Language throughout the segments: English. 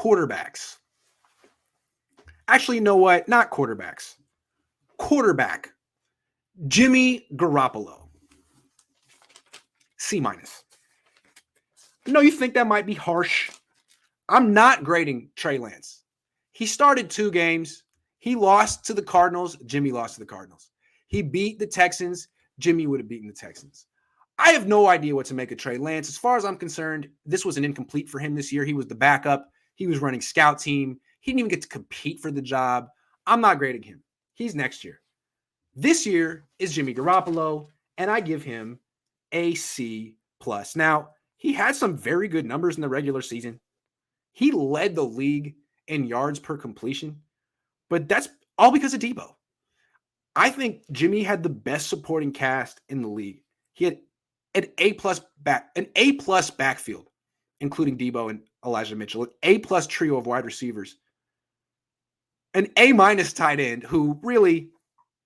quarterbacks. Actually, you know what? Not quarterbacks. Quarterback. Jimmy Garoppolo. C minus. No, you think that might be harsh. I'm not grading Trey Lance. He started 2 games. He lost to the Cardinals. Jimmy lost to the Cardinals. He beat the Texans. Jimmy would have beaten the Texans. I have no idea what to make of Trey Lance. As far as I'm concerned, this was an incomplete for him this year. He was the backup. He was running scout team. He didn't even get to compete for the job. I'm not grading him. He's next year. This year is Jimmy Garoppolo, and I give him a C+. Now, he had some very good numbers in the regular season. He led the league in yards per completion, but that's all because of Debo. I think Jimmy had the best supporting cast in the league. He had an A+ backfield, including Debo and Elijah Mitchell, an A+ trio of wide receivers, an A- tight end who really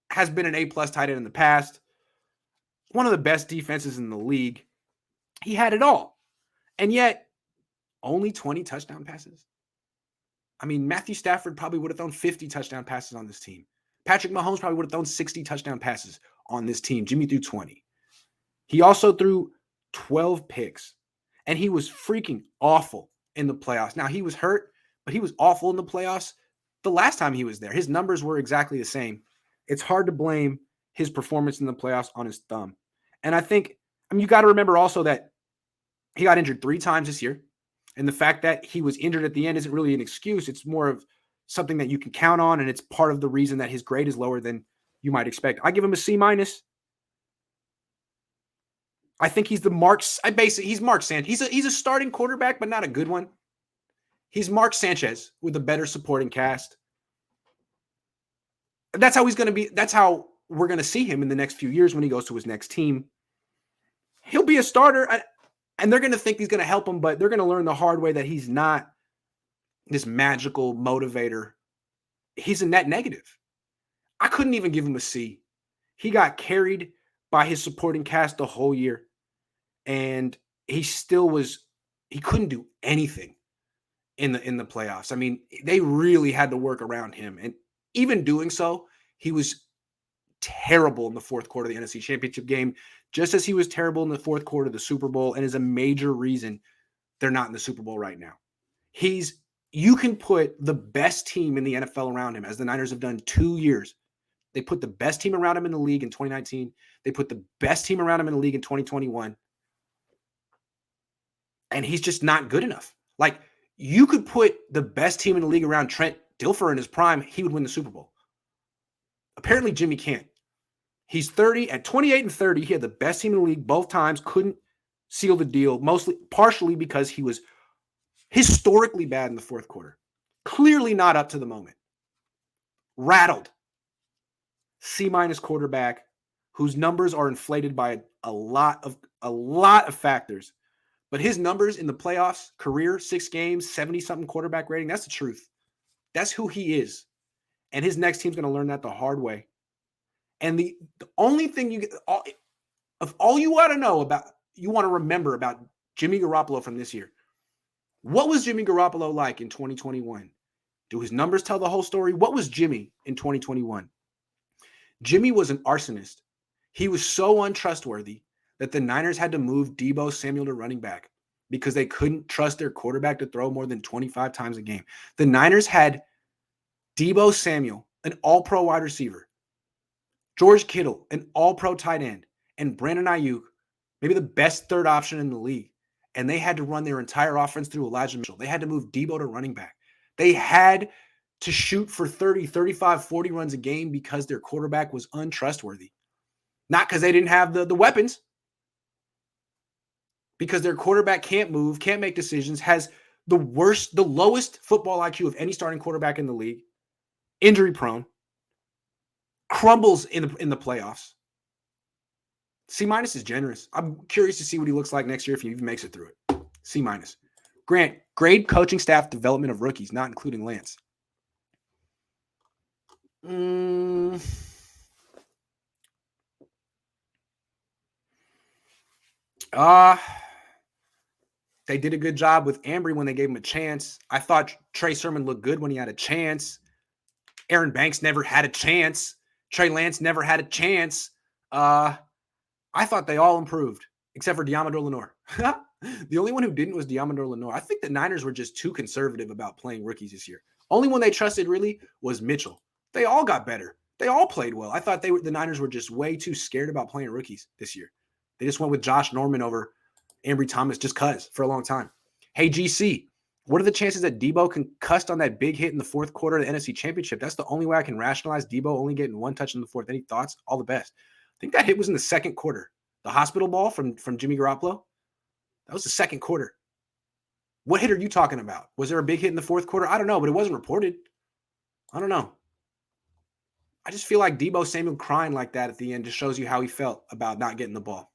has been an A+ tight end in the past, one of the best defenses in the league. He had it all, and yet only 20 touchdown passes. I mean, Matthew Stafford probably would have thrown 50 touchdown passes on this team. Patrick Mahomes probably would have thrown 60 touchdown passes on this team. Jimmy threw 20. He also threw 12 picks, and he was freaking awful in the playoffs. Now, he was hurt, but he was awful in the playoffs the last time he was there. His numbers were exactly the same. It's hard to blame his performance in the playoffs on his thumb. And I think, you got to remember also that he got injured 3 times this year. And the fact that he was injured at the end isn't really an excuse. It's more of something that you can count on, and it's part of the reason that his grade is lower than you might expect. I give him a C-. I think he's he's Mark Sanchez. He's a starting quarterback, but not a good one. He's Mark Sanchez with a better supporting cast. That's how he's going to be. That's how we're going to see him in the next few years when he goes to his next team. He'll be a starter, and they're going to think he's going to help him, but they're going to learn the hard way that he's not this magical motivator. He's a net negative. I couldn't even give him a C. He got carried by his supporting cast the whole year, and he couldn't do anything in the playoffs. I mean, they really had to work around him, and even doing so, he was terrible in the fourth quarter of the NFC Championship game, just as he was terrible in the fourth quarter of the Super Bowl, and is a major reason they're not in the Super Bowl right now. You can put the best team in the NFL around him, as the Niners have done 2 years. They put the best team around him in the league in 2019. They put the best team around him in the league in 2021. And he's just not good enough. Like, you could put the best team in the league around Trent Dilfer in his prime, he would win the Super Bowl. Apparently, Jimmy can't. He's 30. At 28 and 30, he had the best team in the league both times, couldn't seal the deal, partially because he was historically bad in the fourth quarter. Clearly not up to the moment. Rattled. C- quarterback whose numbers are inflated by a lot of factors. But his numbers in the playoffs, career, 6 games, 70-something quarterback rating, that's the truth. That's who he is. And his next team's going to learn that the hard way. And the only thing all you want to know about, you want to remember about Jimmy Garoppolo from this year. What was Jimmy Garoppolo like in 2021? Do his numbers tell the whole story? What was Jimmy in 2021? Jimmy was an arsonist. He was so untrustworthy that the Niners had to move Debo Samuel to running back because they couldn't trust their quarterback to throw more than 25 times a game. The Niners had Debo Samuel, an all-pro wide receiver, George Kittle, an all-pro tight end, and Brandon Ayuk, maybe the best third option in the league. And they had to run their entire offense through Elijah Mitchell. They had to move Debo to running back. They had to shoot for 30, 35, 40 runs a game because their quarterback was untrustworthy. Not because they didn't have the weapons. Because their quarterback can't move, can't make decisions, has the lowest football IQ of any starting quarterback in the league, injury prone, crumbles in the playoffs. C- is generous. I'm curious to see what he looks like next year if he even makes it through it. C-. Grant, grade coaching staff development of rookies, not including Lance. They did a good job with Ambry when they gave him a chance. I thought Trey Sermon looked good when he had a chance. Aaron Banks never had a chance. Trey Lance never had a chance. I thought they all improved, except for Diamador Lenore. The only one who didn't was Diamador Lenore. I think the Niners were just too conservative about playing rookies this year. Only one they trusted really was Mitchell. They all got better. They all played well. I thought the Niners were just way too scared about playing rookies this year. They just went with Josh Norman over Ambry Thomas just cuz for a long time. Hey, GC, what are the chances that Debo concussed on that big hit in the fourth quarter of the NFC Championship? That's the only way I can rationalize Debo only getting one touch in the fourth. Any thoughts? All the best. I think that hit was in the second quarter. The hospital ball from Jimmy Garoppolo, that was the second quarter. What hit are you talking about? Was there a big hit in the fourth quarter? I don't know, but it wasn't reported. I don't know. I just feel like Debo Samuel crying like that at the end just shows you how he felt about not getting the ball.